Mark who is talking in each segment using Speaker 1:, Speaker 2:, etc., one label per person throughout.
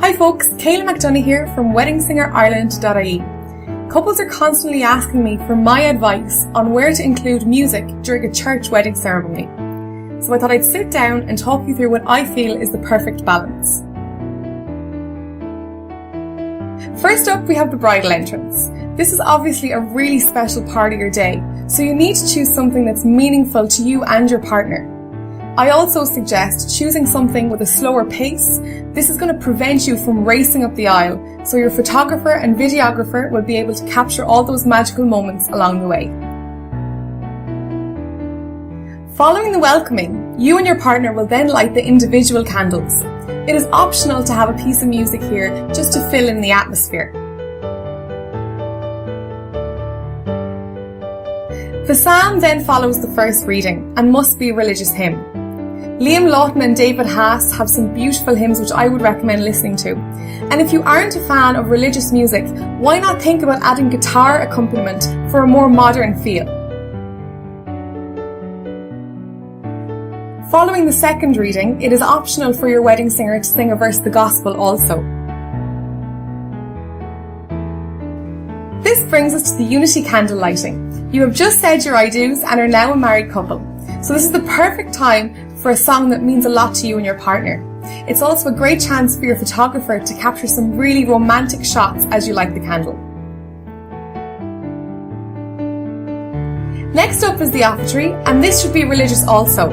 Speaker 1: Hi folks, Kayla McDonagh here from WeddingSingerIreland.ie. Couples are constantly asking me for my advice on where to include music during a church wedding ceremony. So I thought I'd sit down and talk you through what I feel is the perfect balance. First up, we have the bridal entrance. This is obviously a really special part of your day, so you need to choose something that's meaningful to you and your partner. I also suggest choosing something with a slower pace. This is going to prevent you from racing up the aisle, so your photographer and videographer will be able to capture all those magical moments along the way. Following the welcoming, you and your partner will then light the individual candles. It is optional to have a piece of music here just to fill in the atmosphere. The psalm then follows the first reading and must be a religious hymn. Liam Lawton and David Haas have some beautiful hymns which I would recommend listening to. And if you aren't a fan of religious music, why not think about adding guitar accompaniment for a more modern feel? Following the second reading, it is optional for your wedding singer to sing a verse of the gospel also. This brings us to the unity candle lighting. You have just said your I do's and are now a married couple. So this is the perfect time for a song that means a lot to you and your partner. It's also a great chance for your photographer to capture some really romantic shots as you light the candle. Next up is the offertory, and this should be religious also.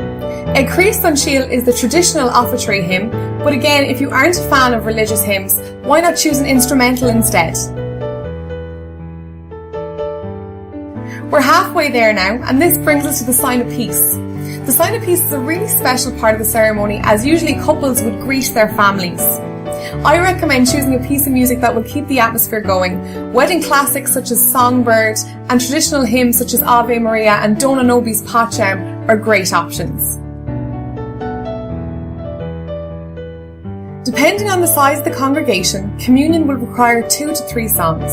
Speaker 1: A Christ an Shiel is the traditional offertory hymn, but again, if you aren't a fan of religious hymns, why not choose an instrumental instead? We're halfway there now, and this brings us to the sign of peace. The sign of peace is a really special part of the ceremony, as usually couples would greet their families. I recommend choosing a piece of music that will keep the atmosphere going. Wedding classics such as Songbird and traditional hymns such as Ave Maria and Dona Nobis Pacem are great options. Depending on the size of the congregation, communion will require 2 to 3 songs.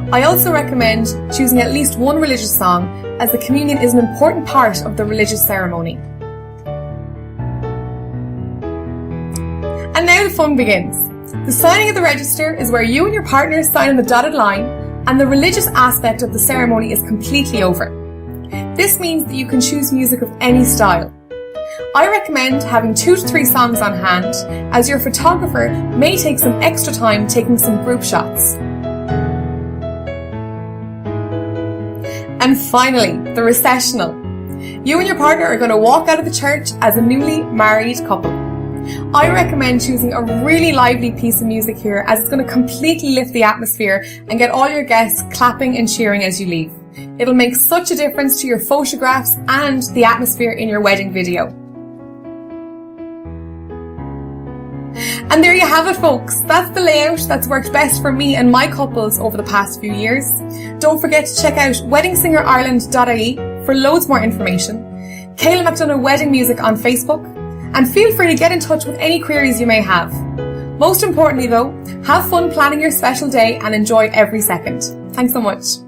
Speaker 1: I also recommend choosing at least one religious song, as the communion is an important part of the religious ceremony. And now the fun begins. The signing of the register is where you and your partner sign on the dotted line, and the religious aspect of the ceremony is completely over. This means that you can choose music of any style. I recommend having 2 to 3 songs on hand, as your photographer may take some extra time taking some group shots. And finally, the recessional. You and your partner are going to walk out of the church as a newly married couple. I recommend choosing a really lively piece of music here, as it's going to completely lift the atmosphere and get all your guests clapping and cheering as you leave. It'll make such a difference to your photographs and the atmosphere in your wedding video. And there you have it, folks. That's the layout that's worked best for me and my couples over the past few years. Don't forget to check out WeddingSingerIreland.ie for loads more information, Kayla McDonagh Wedding Music on Facebook, and feel free to get in touch with any queries you may have. Most importantly though, have fun planning your special day and enjoy every second. Thanks so much.